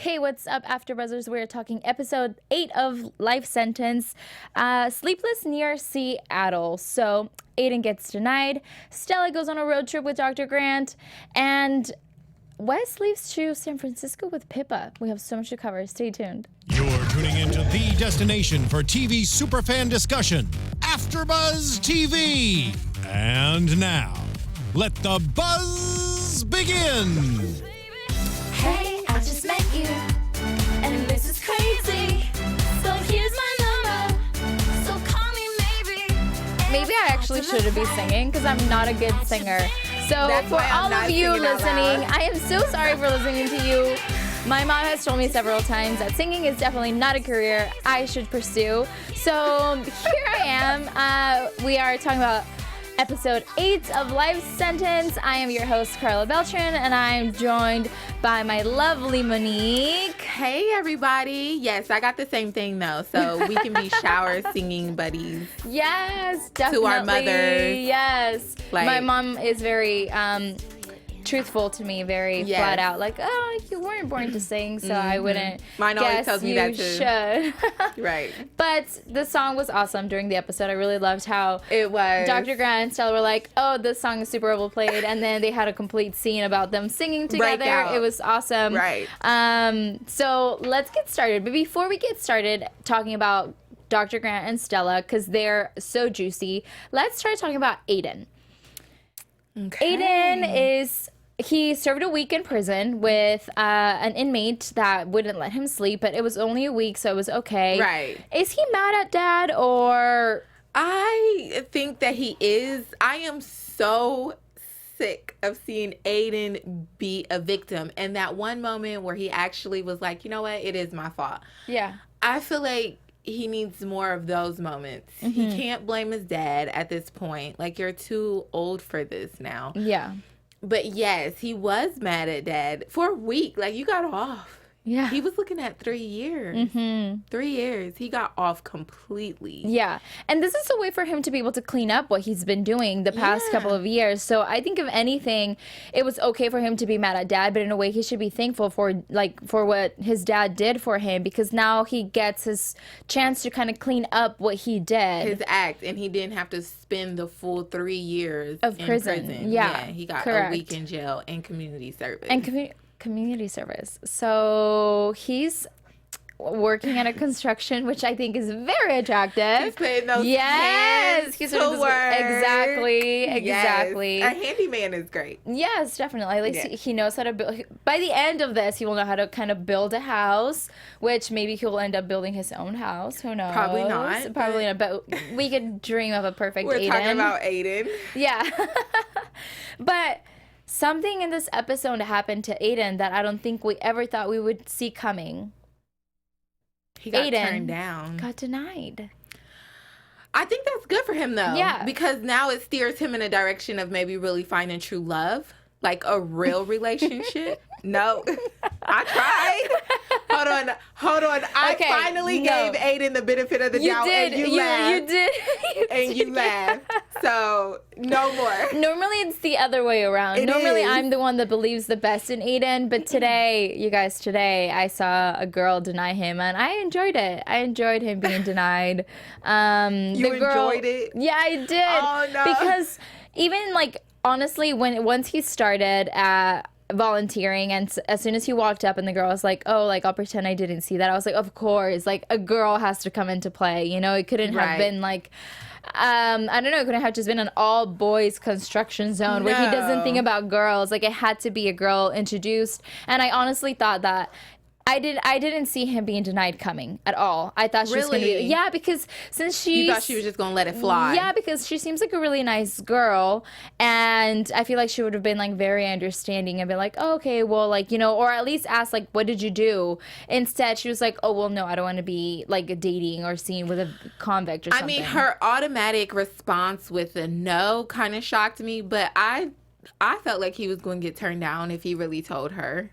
Hey, what's up, AfterBuzzers? We're talking episode 8 of Life Sentence, Sleepless Near Seattle. So Aiden gets denied, Stella goes on a road trip with Dr. Grant, and Wes leaves to San Francisco with Pippa. We have so much to cover. Stay tuned. You're tuning into the destination for TV superfan discussion, AfterBuzz TV. And now, let the buzz begin. Hey, I just met you, and this is crazy. So here's my number, so call me maybe. Maybe I actually shouldn't be singing because I'm not a good singer. So That's for why I'm all not of you singing out listening, loud. I am so sorry for listening to you. My mom has told me several times that singing is definitely not a career I should pursue. So here I am. We are talking about episode 8 of Life Sentence. I am your host, Karla Beltran, and I'm joined by my lovely Monique. Hey, everybody. Yes, I got the same thing, though. So we can be shower singing buddies. Yes, definitely. To our mothers. Yes. Like- My mom is very truthful to me, very Yes. flat out. Like, oh, you weren't born to sing, so I wouldn't Mine always guess tells me you that, too. should. Right. But the song was awesome during the episode. I really loved how It was. Dr. Grant and Stella were like, oh, this song is super overplayed. And then they had a complete scene about them singing together. Breakout. It was awesome. Right. So let's get started. But before we get started talking about Dr. Grant and Stella, because they're so juicy, let's start talking about Aiden. Okay. Aiden he served a week in prison with an inmate that wouldn't let him sleep, but it was only a week, so it was okay. Right. Is he mad at Dad, or... I think that he is. I am so sick of seeing Aiden be a victim. And that one moment where he actually was like, you know what? It is my fault. Yeah. I feel like he needs more of those moments. He can't blame his dad at this point. Like, you're too old for this now. Yeah. But yes, he was mad at Dad for a week. Like, you got off. Yeah. He was looking at 3 years. 3 years. He got off completely. Yeah. And this is a way for him to be able to clean up what he's been doing the past Yeah. couple of years. So I think if anything, it was okay for him to be mad at Dad, but in a way he should be thankful for what his dad did for him, because now he gets his chance to kind of clean up what he did. His act, and he didn't have to spend the full 3 years Of in prison. Yeah, He got correct. a week in jail and community service. And community service. So he's working at a construction, which I think is very attractive. He's putting those yes, hands he's to putting those- work. exactly. Yes. A handyman is great. Yes, definitely. At least Yeah. he knows how to build. By the end of this, he will know how to kind of build a house, which maybe he'll end up building his own house. Who knows? Probably not, Probably not. But we could dream of a perfect We're Aiden. talking about Aiden. Yeah. But something in this episode happened to Aiden that I don't think we ever thought we would see coming. He got Aiden turned down. Got denied. I think that's good for him, though. Yeah. Because now it steers him in a direction of maybe really finding true love, like a real relationship. No, I tried. Hold on. I Okay, finally no. gave Aiden the benefit of the You doubt, did. and you You laughed. did. And you laughed. So, no more. Normally it's the other way around. It Normally is. I'm the one that believes the best in Aiden, but today, you guys, I saw a girl deny him, and I enjoyed it. I enjoyed him being denied. You enjoyed it? Yeah, I did. Oh, no. Because even honestly, once he started volunteering, and as soon as he walked up and the girl was like, oh, I'll pretend I didn't see that, I was like, of course, a girl has to come into play, it couldn't have Right. been I don't know, it couldn't have just been an all boys construction zone where he doesn't No. think about girls. It had to be a girl introduced, and I honestly thought that I didn't see him being denied coming at all. I thought she was going to be... Really? Yeah, because since she's... You thought she was just going to let it fly. Yeah, because she seems like a really nice girl, and I feel like she would have been very understanding and been like, oh, okay, well, or at least ask what did you do? Instead, she was like, oh, well, no, I don't want to be dating or seen with a convict or something. I mean, her automatic response with a no kind of shocked me, but I felt like he was going to get turned down if he really told her.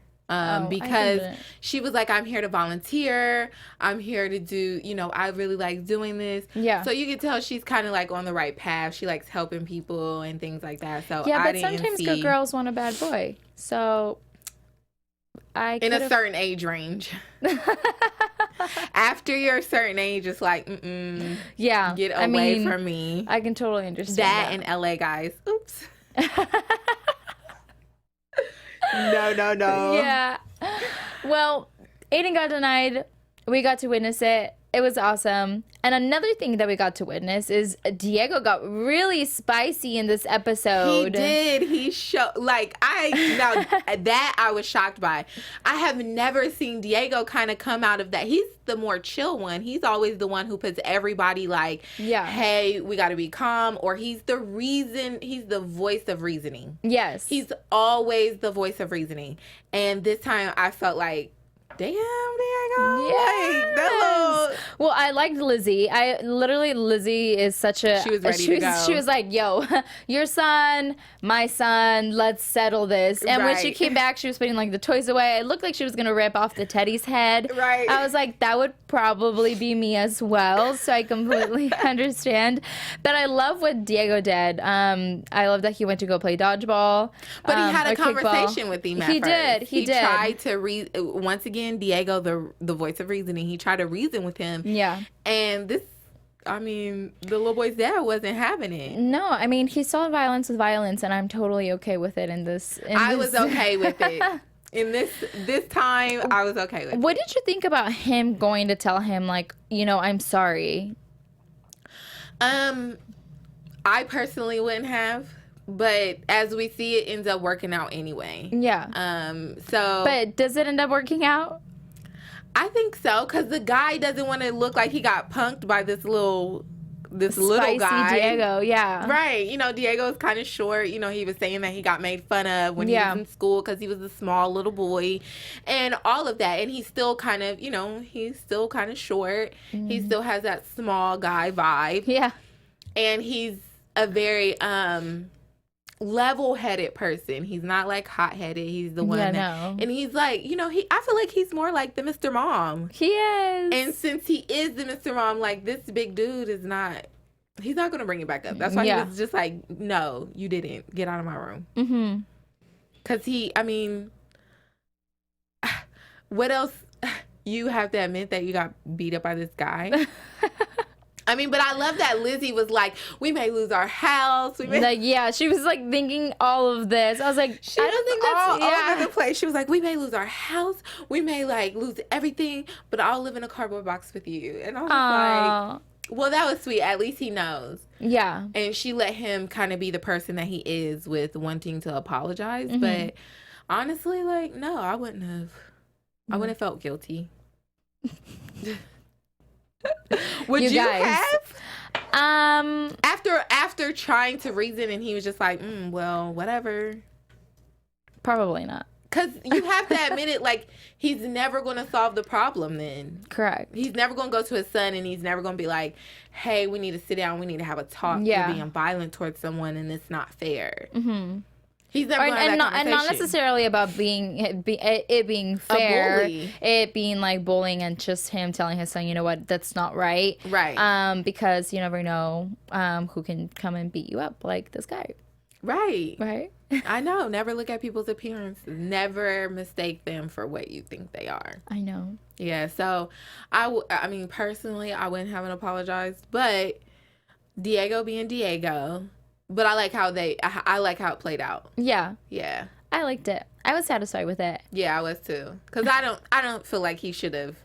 Because didn't. she was like, I'm here to volunteer. I'm here to do, I really like doing this. Yeah. So you can tell she's kind of on the right path. She likes helping people and things like that. So Yeah, I but didn't sometimes see... good girls want a bad boy. So in a certain age range. After you're a certain age, it's like, yeah, get away from me. I can totally understand that. In LA, guys. Oops. No. Yeah. Well, Aiden got denied. We got to witness it. It was awesome. And another thing that we got to witness is Diego got really spicy in this episode. He did. He showed, like, I was shocked by. I have never seen Diego kind of come out of that. He's the more chill one. He's always the one who puts everybody like, hey, we got to be calm. Or he's the voice of reasoning. Yes. He's always the voice of reasoning. And this time I felt like, damn, Diego. Yes. Like, that little... Well, I liked Lizzie. Lizzie is such a... She was ready to go. She was like, yo, your son, my son, let's settle this. And when she came back, she was putting, like, the toys away. It looked like she was going to rip off the teddy's head. Right. I was like, that would probably be me as well. So I completely understand. But I love what Diego did. I love that he went to go play dodgeball. But he had a conversation with him at He first. did. He did. Tried to once again, Diego, the voice of reasoning, he tried to reason with him. Yeah. And the little boy's dad wasn't having it. No, I mean, he saw violence with violence, and I'm totally okay with it I was okay with it. In this time, I was okay with it. What did you think about him going to tell him, like, I'm sorry? I personally wouldn't have. But as we see, it ends up working out anyway. Yeah. But does it end up working out? I think so, because the guy doesn't want to look like he got punked by this little Spicy guy. Diego, yeah. Right. Diego is kind of short. He was saying that he got made fun of when he was in school because he was a small little boy and all of that. And he's still kind of, he's still kind of short. Mm-hmm. He still has that small guy vibe. Yeah. And he's a very level-headed person. He's not like hot-headed. He's the one and he's like, I feel like he's more like the Mr. Mom. He is. And since he is the Mr. Mom, like, this big dude is not, he's not gonna bring it back up. That's why he was just like, no, you didn't get out of my room. Mm-hmm. Because what else? You have to admit that you got beat up by this guy. But I love that Lizzie was like, we may lose our house. She was like thinking all of this. I was like, I don't think that's all over the place. She was like, we may lose our house. We may like lose everything, but I'll live in a cardboard box with you. And I was like, well, that was sweet. At least he knows. Yeah. And she let him kind of be the person that he is with wanting to apologize. Mm-hmm. But honestly, like, no, I wouldn't have. I wouldn't have felt guilty. Would you have? After trying to reason and he was just like, well, whatever. Probably not. Because you have to admit it, like, he's never going to solve the problem then. Correct. He's never going to go to his son and he's never going to be like, hey, we need to sit down. We need to have a talk. You're being violent towards someone and it's not fair. Mm-hmm. He's never going to have that conversation. And not necessarily about it being fair. It being like bullying and just him telling his son, you know what, that's not right. Right. Because you never know who can come and beat you up like this guy. Right. Right. I know. Never look at people's appearance. Never mistake them for what you think they are. I know. Yeah. So, personally, I wouldn't have apologized. But Diego being Diego. But I like how it played out. Yeah. Yeah. I liked it. I was satisfied with it. Yeah, I was too. Because I don't feel like he should have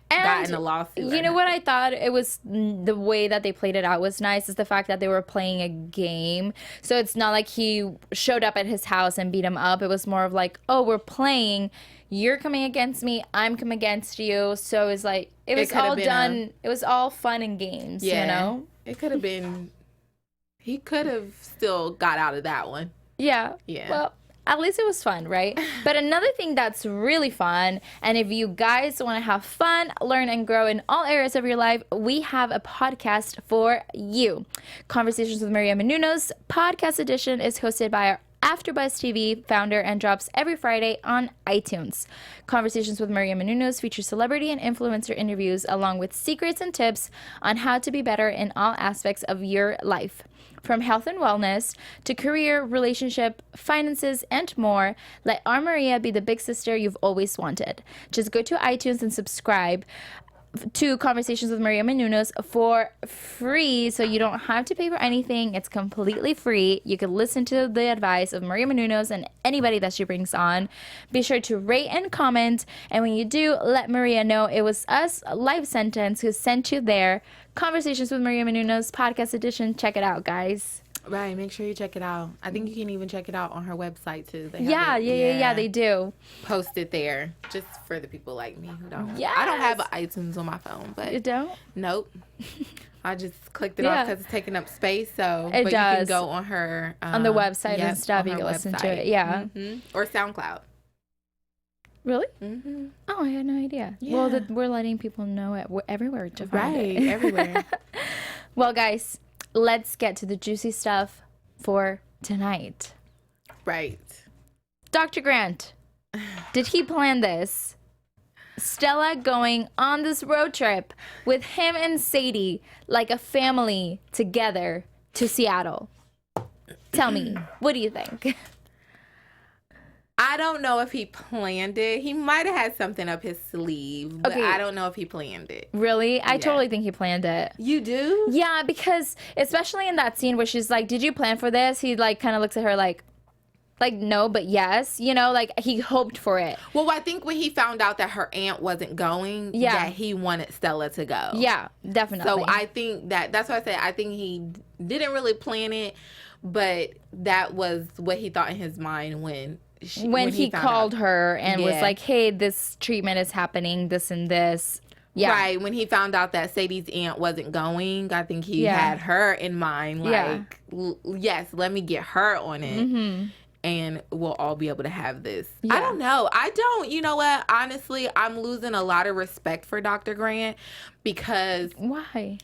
gotten a lawsuit. You know what I thought? It was the way that they played it out was nice, is the fact that they were playing a game. So it's not like he showed up at his house and beat him up. It was more of like, oh, we're playing. You're coming against me. I'm coming against you. So it's like, it was all done. It was all fun and games, you know? It could have been... He could have still got out of that one. Yeah. Yeah. Well, at least it was fun, right? But another thing that's really fun, and if you guys want to have fun, learn, and grow in all areas of your life, we have a podcast for you. Conversations with Maria Menounos podcast edition is hosted by our AfterBuzz TV founder and drops every Friday on iTunes. Conversations with Maria Menounos feature celebrity and influencer interviews along with secrets and tips on how to be better in all aspects of your life. From health and wellness to career, relationship, finances, and more, let our Maria be the big sister you've always wanted. Just go to iTunes and subscribe to Conversations with Maria Menounos for free, so you don't have to pay for anything. It's completely free. You can listen to the advice of Maria Menounos and anybody that she brings on. Be sure to rate and comment, and when you do, let Maria know it was us, Life Sentence, who sent you there. Conversations with Maria Menounos, podcast edition. Check it out, guys. Right, make sure you check it out. I think you can even check it out on her website too. They have Yeah, they do. Post it there, just for the people like me who don't. Yes. I don't have iTunes on my phone, but You don't? nope. I just clicked it off because it's taking up space. So It but does. you can go on her On the website and stuff, on you her can listen to website. it. Yeah. Or SoundCloud. Really? Mm-hmm. Oh, I had no idea. Well, Yeah. we're letting people know it. We're everywhere to find Right, it. everywhere. Well, guys, let's get to the juicy stuff for tonight. Right. Dr. Grant, did he plan this? Stella going on this road trip with him and Sadie like a family together to Seattle. Tell me, what do you think? I don't know if he planned it. He might have had something up his sleeve, but Okay. I don't know if he planned it. Really? I totally think he planned it. You do? Yeah, because especially in that scene where she's like, "Did you plan for this?" He like kind of looks at her like no, but yes, you know, like he hoped for it. Well, I think when he found out that her aunt wasn't going, that he wanted Stella to go. Yeah, definitely. So I think that's why I said I think he didn't really plan it, but that was what he thought in his mind when he found called out. her and was Yeah. like, "Hey, this treatment is happening, this and this." Yeah. Right, when he found out that Sadie's aunt wasn't going, I think he had her in mind. Like, yes, let me get her on it. Mm-hmm. And we'll all be able to have this. Yeah. I don't know. You know what? Honestly, I'm losing a lot of respect for Dr. Grant because Why?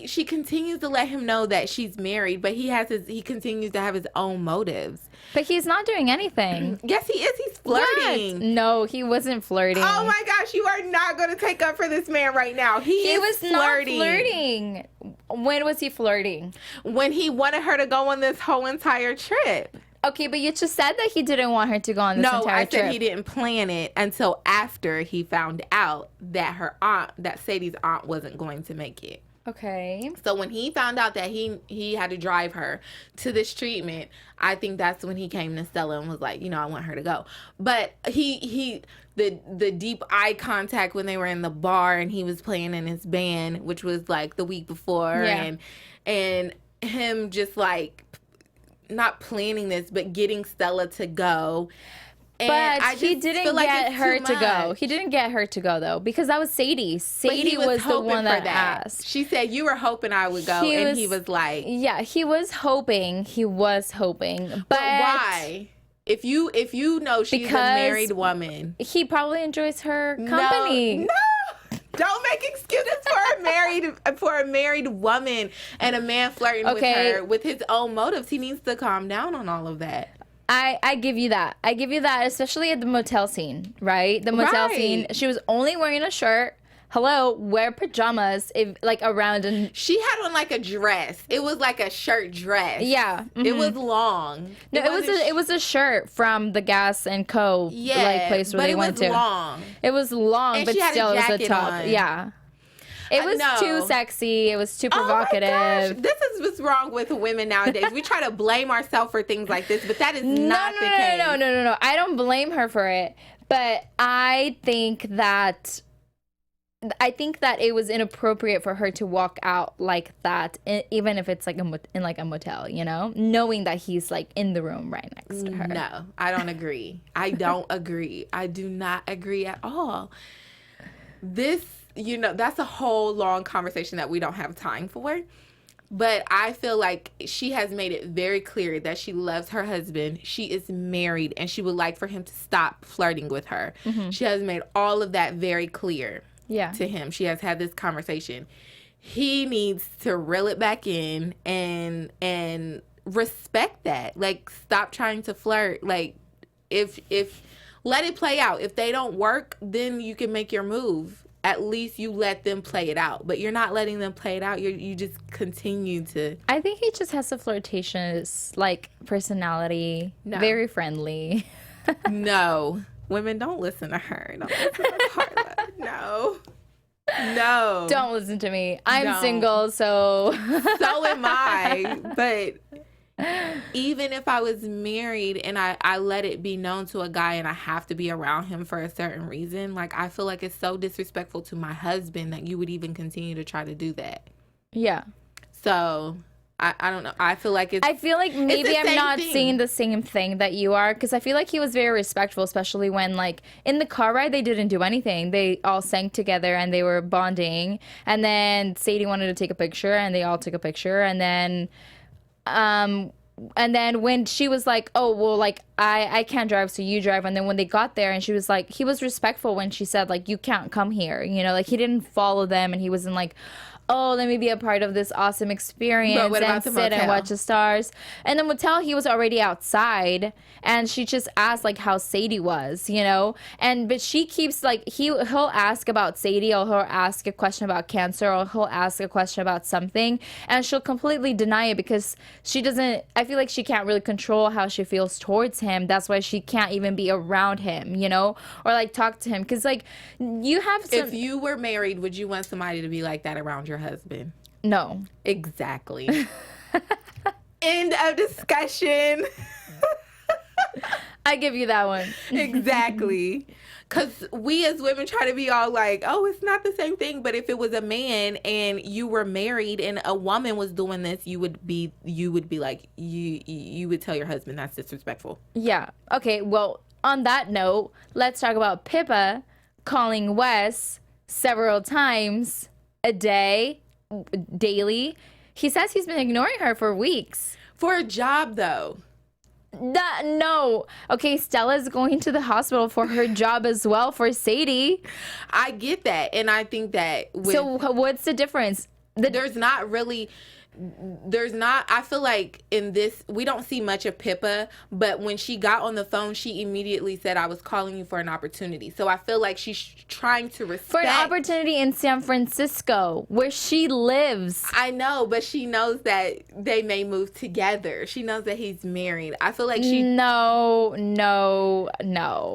she continues to let him know that she's married, but he continues to have his own motives. But he's not doing anything. Yes, he is. He's flirting. What? No, he wasn't flirting. Oh my gosh, you are not going to take up for this man right now. He He is was flirting. not flirting. When was he flirting? When he wanted her to go on this whole entire trip. Okay, but you just said that he didn't want her to go on this No, entire I trip. said he didn't plan it until after he found out that Sadie's aunt wasn't going to make it. Okay. So when he found out that he had to drive her to this treatment, I think that's when he came to Stella and was like, I want her to go. But the deep eye contact when they were in the bar and he was playing in his band, which was like the week before, and him just like not planning this, but getting Stella to go. And But he didn't get her to go. much. He didn't get her to go, though, because that was Sadie. But Sadie he was the hoping one for that asked. She said, you were hoping I would go. And he was like, Yeah, he was hoping. But but why? If you know she's a Because married woman. he probably enjoys her company. No. Don't make excuses for a married woman and a man flirting with her with his own motives. He needs to calm down on all of that. I give you that. Especially at the motel scene, right? The motel scene. She was only wearing a shirt. Hello, wear pajamas around and She had on like a dress. It was like a shirt dress. yeah. It was long. No, it was a shirt from the Gas and Co. place where they went to. It was long. It was long, And but she had a still it was a jacket top. on. Yeah. It was No. too sexy. It was too Oh my provocative. gosh. This is what's wrong with women nowadays. We try to blame ourselves for things like this, but that is not the case. No. I don't blame her for it, but I think that it was inappropriate for her to walk out like that, even if it's like in a motel, knowing that he's like in the room right next to her. No, I don't agree. I don't agree. I do not agree at all. This, that's a whole long conversation that we don't have time for. But I feel like she has made it very clear that she loves her husband. She is married and she would like for him to stop flirting with her. Mm-hmm. She has made all of that very clear to him. She has had this conversation. He needs to reel it back in and respect that. Like, stop trying to flirt. Like, if let it play out. If they don't work, then you can make your move. At least you let them play it out. But you're not letting them play it out. You just continue to. I think he just has a flirtatious, like, personality. No. Very friendly. No. Women, don't listen to her. Don't listen to Karla. No. No. Don't listen to me. I'm Don't. single, so. So am I. But even if I was married and I let it be known to a guy and I have to be around him for a certain reason, like, I feel like it's so disrespectful to my husband that you would even continue to try to do that. Yeah. So I don't know. I feel like I feel like maybe the I'm same not thing. seeing the same thing that you are, because I feel like he was very respectful, especially when, like, in the car ride, they didn't do anything. They all sang together and they were bonding. And then Sadie wanted to take a picture and they all took a picture. And then when she was like, oh, well, like, I can't drive, so you drive. And then when they got there and she was like, he was respectful when she said, like, you can't come here. You know, like, he didn't follow them and he wasn't like, oh, let me be a part of this awesome experience But what and about the sit and motel? watch the stars. And the motel, he was already outside and she just asked, like, how Sadie was, you know? But she keeps, like, he'll ask about Sadie, or he'll ask a question about cancer, or he'll ask a question about something, and she'll completely deny it because she doesn't, I feel like she can't really control how she feels towards him. That's why she can't even be around him, you know? Or, like, talk to him. Because, like, you have some... If you were married, would you want somebody to be like that around your husband? No. Exactly. End of discussion. I give you that one. Exactly. Because we as women try to be all like, oh, it's not the same thing. But if it was a man and you were married and a woman was doing this, you would be like, you would tell your husband that's disrespectful. Yeah. Okay, well, on that note, let's talk about Pippa calling Wes several times a day, daily. He says he's been ignoring her for weeks. For a job, though. No. Okay, Stella's going to the hospital for her job as well for Sadie. I get that. And I think that So what's the difference? I feel like in this, we don't see much of Pippa, but when she got on the phone, she immediately said, I was calling you for an opportunity. So I feel like she's trying to respect. For an opportunity in San Francisco, where she lives. I know, but she knows that they may move together. She knows that he's married. I feel like she... No.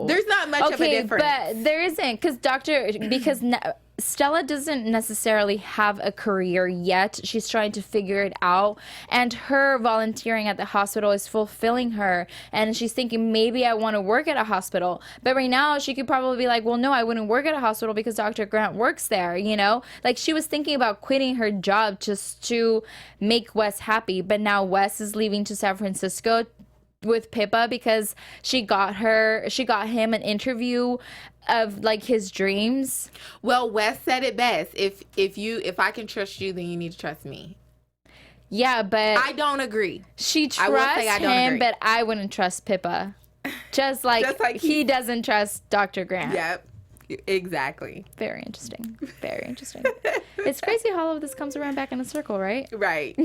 There's not much of a difference. But there isn't, because Stella doesn't necessarily have a career yet. She's trying to figure it out. And her volunteering at the hospital is fulfilling her. And she's thinking, maybe I want to work at a hospital. But right now, she could probably be like, well, no, I wouldn't work at a hospital because Dr. Grant works there, you know? Like, she was thinking about quitting her job just to make Wes happy. But now Wes is leaving to San Francisco with Pippa because she got him an interview of, like, his dreams. Well, Wes said it best. If I can trust you, then you need to trust me. Yeah, but I don't agree. she I will say trusts I don't him, agree. but I wouldn't trust Pippa. Just like he doesn't trust Dr. Grant. Yep. Exactly. Very interesting. Very interesting. It's crazy how all of this comes around back in a circle, right? Right.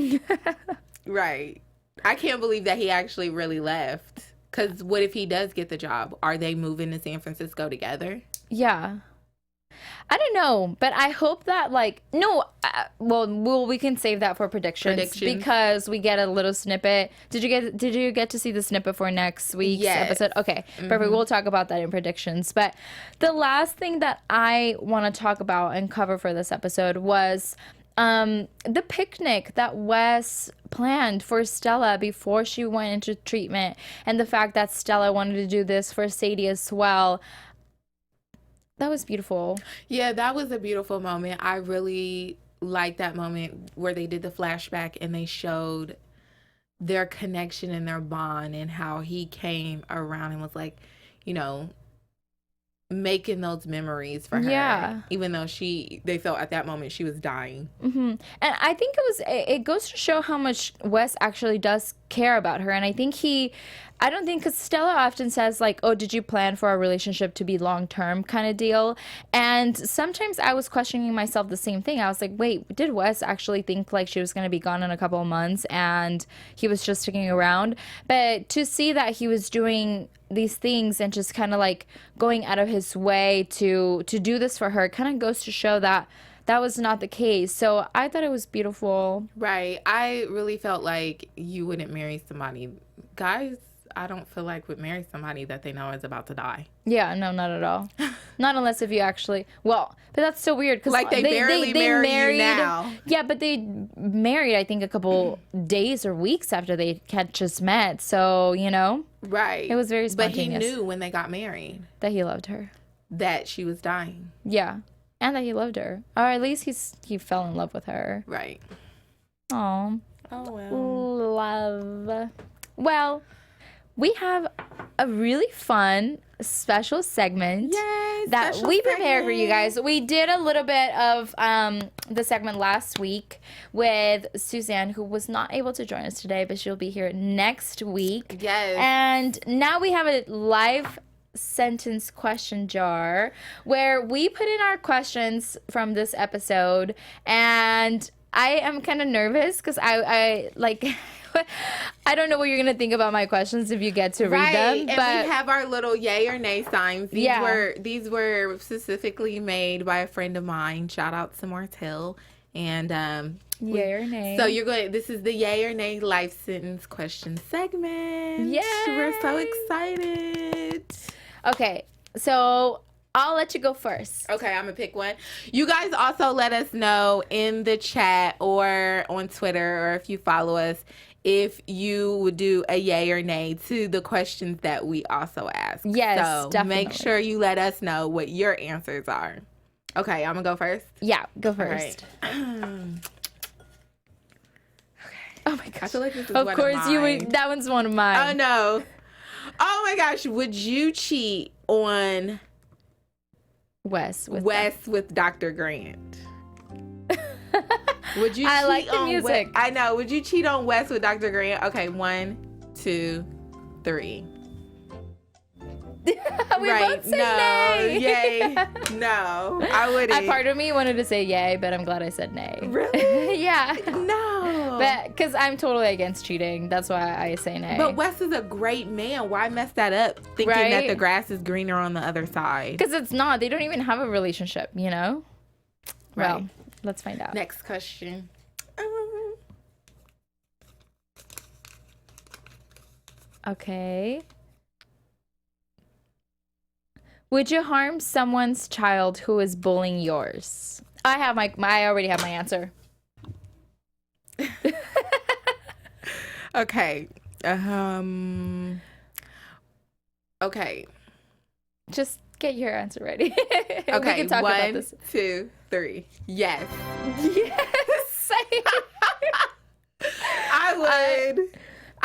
Right. I can't believe that he actually really left. Because what if he does get the job? Are they moving to San Francisco together? Yeah. I don't know, but I hope that, like, we can save that for predictions because we get a little snippet. Did you get to see the snippet for next week's episode? Okay, perfect. We'll talk about that in predictions. But the last thing that I want to talk about and cover for this episode was the picnic that Wes planned for Stella before she went into treatment, and the fact that Stella wanted to do this for Sadie as well. That was beautiful. Yeah, that was a beautiful moment. I really liked that moment where they did the flashback and they showed their connection and their bond and how he came around and was like, you know, making those memories for her. Yeah. Even though they felt at that moment she was dying. Mm-hmm. And I think it goes to show how much Wes actually does care about her. And I think I don't think, because Stella often says like, oh, did you plan for our relationship to be long-term kind of deal? And sometimes I was questioning myself the same thing. I was like, wait, did Wes actually think like she was going to be gone in a couple of months and he was just sticking around? But to see that he was doing these things and just kind of like going out of his way to do this for her kind of goes to show that that was not the case. So I thought it was beautiful. Right. I really felt like you wouldn't marry somebody. Guys, I don't feel like would marry somebody that they know is about to die. Yeah, no, not at all. Not unless if you actually, well, but that's so weird because Like they barely married you now. Yeah, but they married, I think, a couple days or weeks after they had just met. So, you know. Right. It was very But spontaneous. he knew when they got married That he loved her. that she was dying. Yeah. And that he loved her. Or at least he fell in love with her. Right. Aw. Oh, well. Love. Well, we have a really fun special segment Yay, that special we prepared for you segment. guys. We did a little bit of the segment last week with Suzanne, who was not able to join us today, but she'll be here next week. Yes. And now we have a live sentence question jar where we put in our questions from this episode, and I am kind of nervous because I like I don't know what you're gonna think about my questions if you get to read them. And But we have our little yay or nay signs. These were specifically made by a friend of mine. Shout out to Martell. And yay or nay. so you're going. This is the yay or nay life sentence question segment. Yay! We're so excited. Okay, so I'll let you go first. Okay, I'm gonna pick one. You guys also let us know in the chat or on Twitter, or if you follow us, if you would do a yay or nay to the questions that we also ask. Yes, so definitely. make sure you let us know what your answers are. Okay, I'm gonna go first. Yeah, go All first. right. Oh my gosh. I feel like this is Of one course, of you mine. would. That one's one of mine. Oh no. Oh my gosh, would you cheat on Wes. with Dr. Grant? Would you I cheat like the on music. I know. Would you cheat on Wes with Dr. Grant? Okay, 1, 2, 3. We right. both said No. nay. Yay. No. I wouldn't. A part of me wanted to say yay, but I'm glad I said nay. Really? Yeah. No. But because I'm totally against cheating, that's why I say nay. But Wes is a great man. Why mess that up thinking that Right? the grass is greener on the other side? Because it's not. They don't even have a relationship, you know? Right. Well, let's find out. Next question. Okay. Would you harm someone's child who is bullying yours? I already have my answer. Okay. Okay. Just get your answer ready. We Okay. can talk about 1, this. 2, 3. Yes. Yes.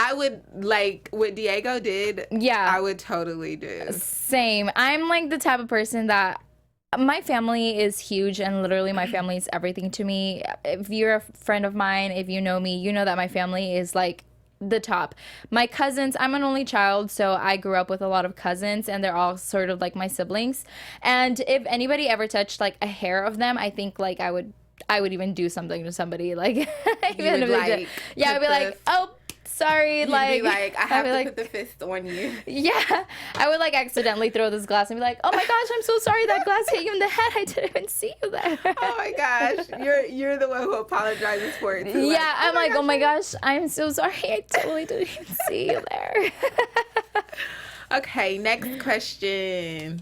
I would like what Diego did. Yeah. I would totally do. Same. I'm like the type of person that my family is huge, and literally my family is everything to me. If you're a friend of mine, if you know me, you know that my family is like the top. My cousins, I'm an only child, so I grew up with a lot of cousins, and they're all sort of like my siblings. And if anybody ever touched like a hair of them, I think like I would even do something to somebody. Like even would, if they like, yeah, I'd be put like, the- oh, sorry, You'd like be like, I I'd have be to like, put the fist on you. yeah, I would like accidentally throw this glass and be like, oh my gosh, I'm so sorry that glass hit you in the head. I didn't even see you there. Oh my gosh, you're the one who apologizes for it too. Yeah, I'm like, oh my gosh, I'm so sorry. I totally didn't even see you there. Okay, next question.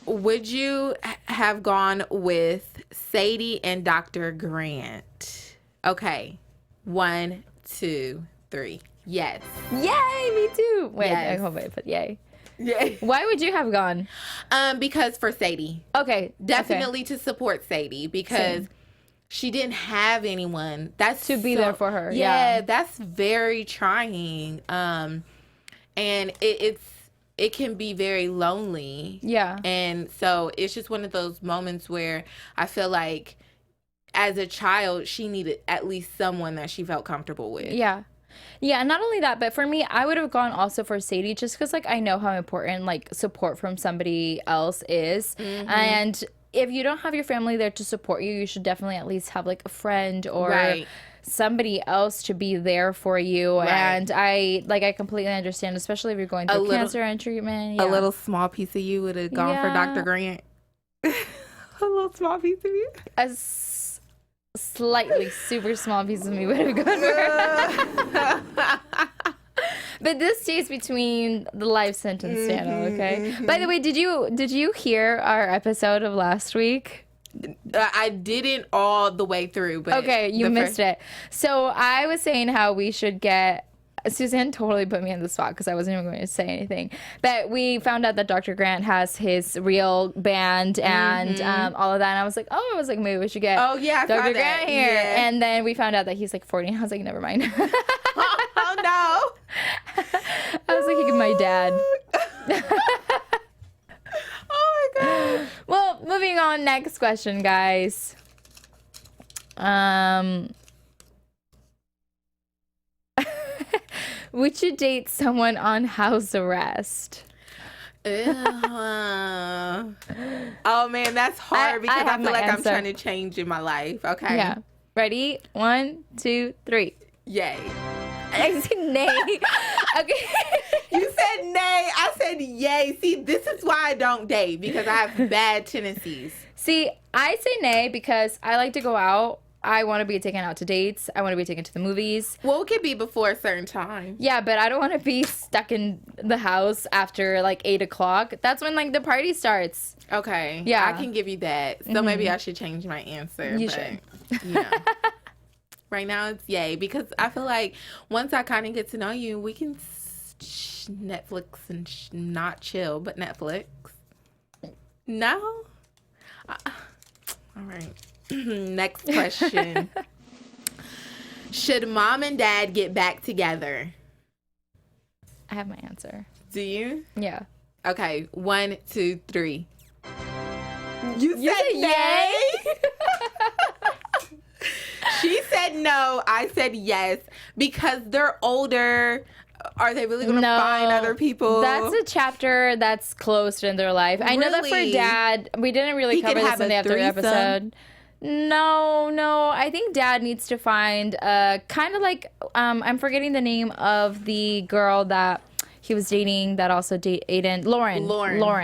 Would you have gone with Sadie and Dr. Grant? Okay, 1, 2, 3. Yes. Yay, me too. Wait, Yes. I hope I put yay. Yeah. Why would you have gone? Because for Sadie, Okay, definitely to support Sadie because Same. she didn't have anyone. That's To be there for her, Yeah, yeah. that's very trying. And it can be very lonely. Yeah. And so it's just one of those moments where I feel like as a child, she needed at least someone that she felt comfortable with. Yeah. Yeah, and not only that, but for me, I would have gone also for Sadie just because, like, I know how important, like, support from somebody else is. And if you don't have your family there to support you, you should definitely at least have, like, a friend or somebody else to be there for you. And I completely understand, especially if you're going through cancer and treatment. A little small piece of you would have gone for Dr. Grant. A little small piece of you. Slightly super small piece of me would have gone for. But this stays between the life sentence channel, okay? By the way, did you hear our episode of last week? I didn't all the way through, but okay, you missed it. So I was saying how we should get. Suzanne totally put me on the spot because I wasn't even going to say anything. But we found out that Dr. Grant has his real band and all of that. And I was like, maybe we should get Dr. Grant here. Yeah. And then we found out that he's like 40. And I was like, never mind. Oh, no. I was like, he could be my dad. Oh, my God. Well, moving on. Next question, guys. Would you date someone on house arrest? Oh man, that's hard because I feel like I'm trying to change in my life. Okay. Yeah. Ready? 1, 2, 3. Yay. I said nay. Okay. You said nay. I said yay. See, this is why I don't date, because I have bad tendencies. See, I say nay because I like to go out. I want to be taken out to dates. I want to be taken to the movies. Well, it could be before a certain time. Yeah, but I don't want to be stuck in the house after like 8 o'clock. That's when like the party starts. Okay. Yeah. I can give you that. So maybe I should change my answer. You should. Yeah. Right now it's yay, because I feel like once I kind of get to know you, we can Netflix and not chill, but Netflix. No? All right. Next question. Should mom and dad get back together? I have my answer. Do you? Yeah. Okay. 1, 2, 3. You said yay? She said no. I said yes. Because they're older. Are they really going to find other people? That's a chapter that's closed in their life. I know that for dad, we didn't really cover this in the after episode. No. I think dad needs to find kind of like I'm forgetting the name of the girl that he was dating that also dated Lauren.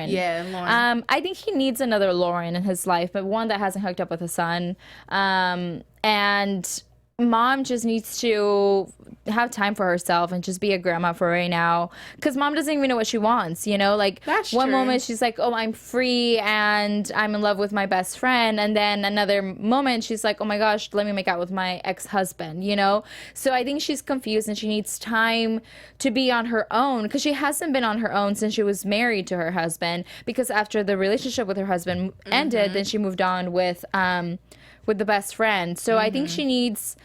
Yeah, Lauren. I think he needs another Lauren in his life, but one that hasn't hooked up with a son. And mom just needs to have time for herself and just be a grandma for right now, because mom doesn't even know what she wants, you know? Like, that's one true. moment she's like, oh, I'm free and I'm in love with my best friend, and then another moment she's like, oh my gosh, let me make out with my ex-husband, you know? So I think she's confused and she needs time to be on her own, because she hasn't been on her own since she was married to her husband, because after the relationship with her husband ended, then she moved on with the best friend. So I think she needs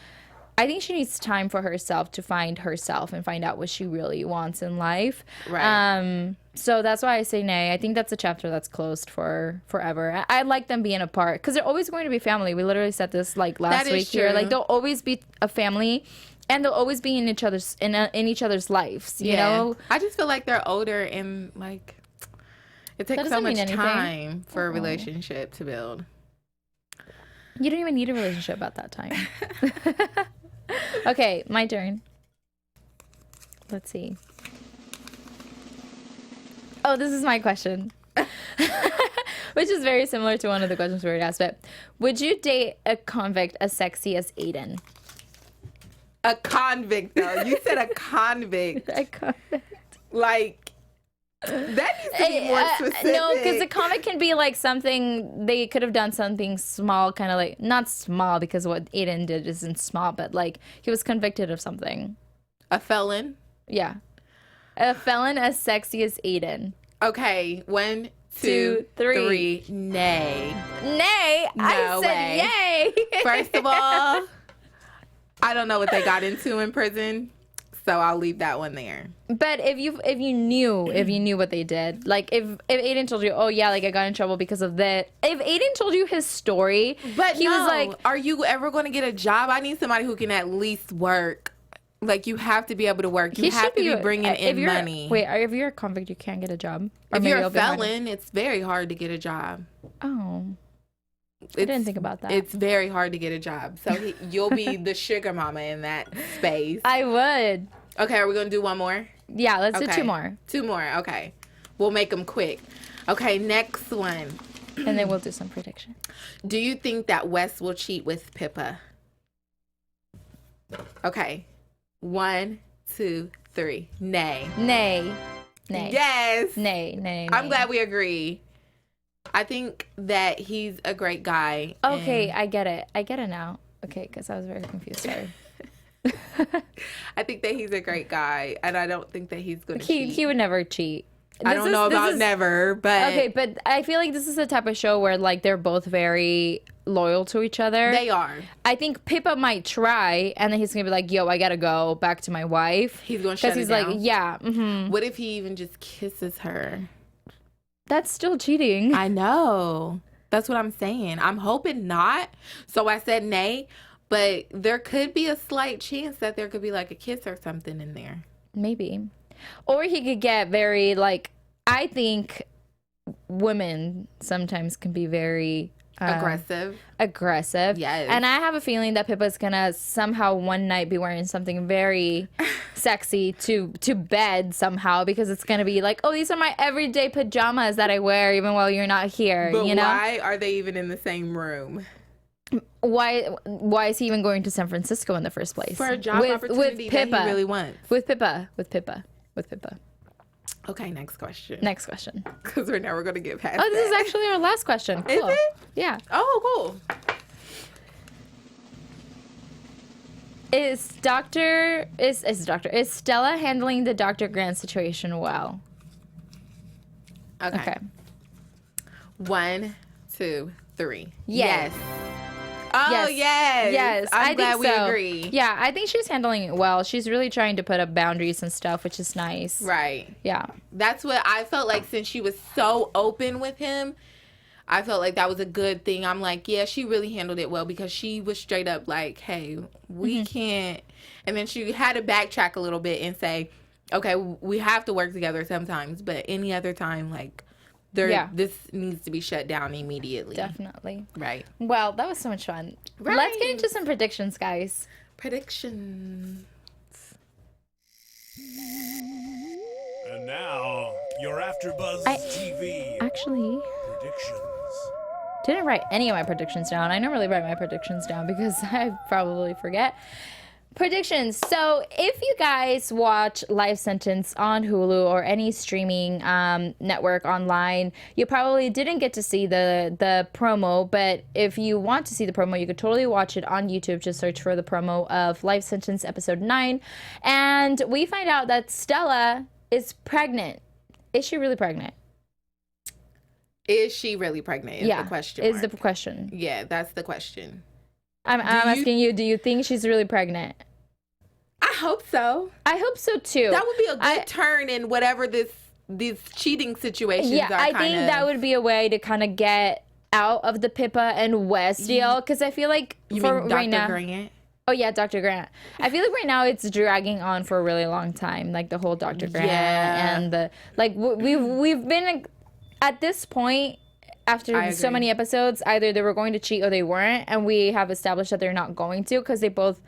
time for herself to find herself and find out what she really wants in life. Right. So that's why I say nay. I think that's a chapter that's closed for forever. I like them being apart because they're always going to be family. We literally said this like last week here. Like, they'll always be a family, and they'll always be in each other's lives. You know. I just feel like they're older and like it takes so much time for a relationship to build. You don't even need a relationship at that time. Okay, my turn. Let's see. Oh, this is my question. Which is very similar to one of the questions we already asked. But would you date a convict as sexy as Aiden? A convict, though. You said a convict. A convict. Like, that needs to be more specific. No, because a convict can be like something, they could have done something small, kind of like, not small because what Aiden did isn't small, but like he was convicted of something. A felon? Yeah. A felon as sexy as Aiden. Okay, 1, 2, 3. Nay. Nay? No I said way. yay. First of all, I don't know what they got into in prison. So I'll leave that one there. But if you knew what they did, like if Aiden told you, oh yeah, like I got in trouble because of that. If Aiden told you his story, But he was like, are you ever going to get a job? I need somebody who can at least work. Like, you have to be able to work. You have to be bringing in money. Wait, if you're a convict, you can't get a job. Or If maybe you're it'll a be harder. felon, it's very hard to get a job. Oh, I didn't think about that. It's very hard to get a job. So you'll be the sugar mama in that space. I would. Okay, are we going to do one more? Yeah, let's do Okay. 2 more, Two more, okay. We'll make them quick. Okay, next one. and then we'll do some prediction. Do you think that Wes will cheat with Pippa? Okay. 1, 2, 3. Nay. Nay. Yes. Nay. I'm glad we agree. I think that he's a great guy. Okay, and I get it now. Okay, because I was very confused. Sorry. I think that he's a great guy, and I don't think that he's going to cheat. He would never cheat. I don't know about never, but Okay, but I feel like this is the type of show where like they're both very loyal to each other. they are. I think Pippa might try, and then he's gonna be like, "Yo, I gotta go back to my wife." He's going to shut it he's down. like, "Yeah, What if he even just kisses her? that's still cheating." I know. That's what I'm saying. I'm hoping not. So I said nay, but there could be a slight chance that there could be like a kiss or something in there. Maybe, or he could get very like. I think women sometimes can be very aggressive. Yes. And I have a feeling that Pippa's gonna somehow one night be wearing something very sexy to bed somehow, because it's gonna be like, oh, these are my everyday pajamas that I wear even while you're not here. But you know? why are they even in the same room? Why is he even going to San Francisco in the first place? For a job opportunity that he really wants. With Pippa. Okay, next question. Next question. Because we're never going to get past Oh, this is that. actually our last question. Cool. Is it? Yeah. Oh, cool. Is Stella handling the Dr. Grant situation well? Okay. 1, 2, 3. Yes. Oh, yes. Yes. I'm glad think we so. agree. Yeah, I think she's handling it well. She's really trying to put up boundaries and stuff, which is nice. Right. Yeah. That's what I felt like, since she was so open with him. I felt like that was a good thing. I'm like, yeah, she really handled it well, because she was straight up like, hey, we can't. And then she had to backtrack a little bit and say, okay, we have to work together sometimes, but any other time, like, this needs to be shut down immediately. Definitely. Right. Well, that was so much fun. Right. Let's get into some predictions, guys. Predictions. And now, your AfterBuzz TV Actually, predictions. didn't write any of my predictions down. I normally write my predictions down because I probably forget. Predictions. So if you guys watch Life Sentence on Hulu or any streaming network online, you probably didn't get to see the promo, but if you want to see the promo, you could totally watch it on YouTube. Just search for the promo of Life Sentence episode 9. And we find out that Stella is pregnant. Is she really pregnant? Is she really pregnant? Is the question. Is the question. Yeah, that's the question. I'm asking you, do you think she's really pregnant? I hope so. I hope so too. That would be a good turn in whatever these cheating situations are. I think that would be a way to kind of get out of the Pippa and Wes deal, because I feel like You for mean right Dr. now. Grant? Oh yeah, Dr. Grant. I feel like right now it's dragging on for a really long time, like the whole Dr. Grant and the we've been at this point. After so many episodes, either they were going to cheat or they weren't, and we have established that they're not going to, because they both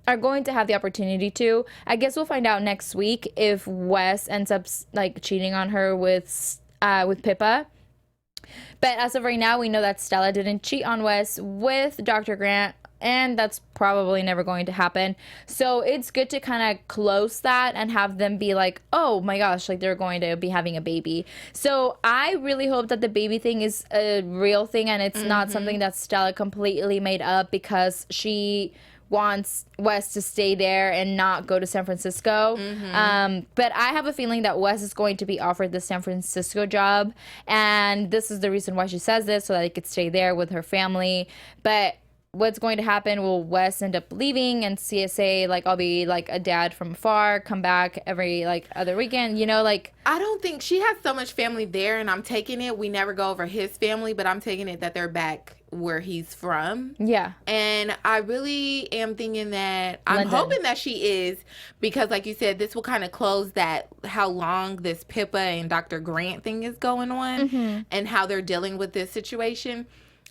are going to have the opportunity to. I guess we'll find out next week if Wes ends up like cheating on her with Pippa. But as of right now, we know that Stella didn't cheat on Wes with Dr. Grant, and that's probably never going to happen. So it's good to kind of close that and have them be like, oh my gosh, like they're going to be having a baby. So I really hope that the baby thing is a real thing, and it's not something that Stella completely made up because she wants Wes to stay there and not go to San Francisco. But I have a feeling that Wes is going to be offered the San Francisco job, and this is the reason why she says this, so that he could stay there with her family. But what's going to happen? Will Wes end up leaving and CSA, like, I'll be like a dad from afar, come back every like other weekend, you know, like. I don't think she has so much family there, and I'm taking it. We never go over his family, but I'm taking it that they're back where he's from. Yeah. And I really am thinking that I'm London. hoping that she is, because like you said, this will kind of close that how long this Pippa and Dr. Grant thing is going on and how they're dealing with this situation.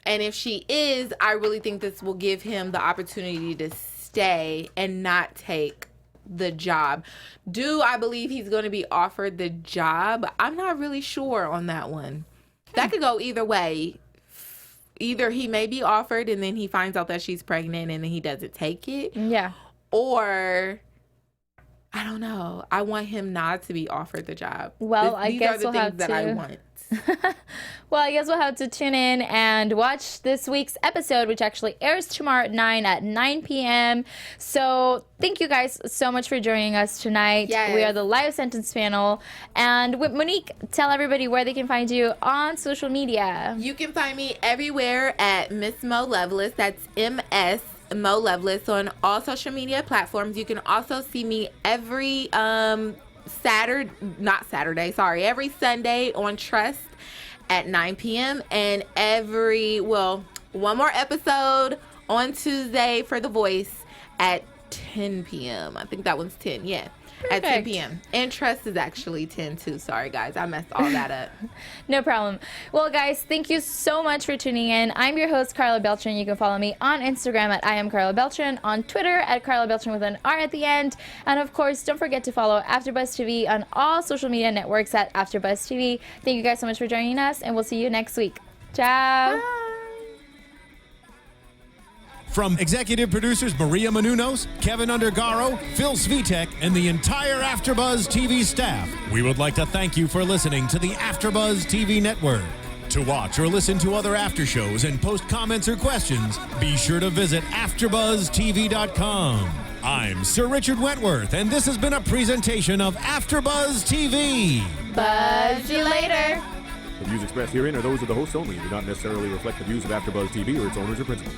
And if she is, I really think this will give him the opportunity to stay and not take the job. Do I believe he's going to be offered the job? I'm not really sure on that one. That could go either way. Either he may be offered and then he finds out that she's pregnant and then he doesn't take it. Yeah. Or, I don't know. I want him not to be offered the job. Well, I These guess are the we'll things have that to. I want. Well, I guess we'll have to tune in and watch this week's episode, which actually airs tomorrow at 9 p.m. So thank you guys so much for joining us tonight. Yes. We are the Live Sentence panel. And with Monique, tell everybody where they can find you on social media. You can find me everywhere at Miss Mo Loveless. That's MS Mo Loveless on all social media platforms. You can also see me every every Sunday on Trust at 9 p.m. and one more episode on Tuesday for The Voice at 10 p.m. I think that one's 10, yeah. At 10 Perfect. p.m. And Trust is actually 10 too. Sorry, guys. I messed all that up. No problem. Well, guys, thank you so much for tuning in. I'm your host, Karla Beltran. You can follow me on Instagram at @IamKarlaBeltran, on Twitter at Karla Beltran with an R at the end. And of course, don't forget to follow AfterBuzz TV on all social media networks at AfterBuzz TV. Thank you guys so much for joining us, and we'll see you next week. Ciao. From executive producers Maria Menounos, Keven Undergaro, Phil Svitek, and the entire AfterBuzz TV staff, we would like to thank you for listening to the AfterBuzz TV network. To watch or listen to other after shows and post comments or questions, be sure to visit AfterBuzzTV.com. I'm Sir Richard Wentworth, and this has been a presentation of AfterBuzz TV. Buzz you later. The views expressed herein are those of the hosts only and do not necessarily reflect the views of AfterBuzz TV or its owners or principals.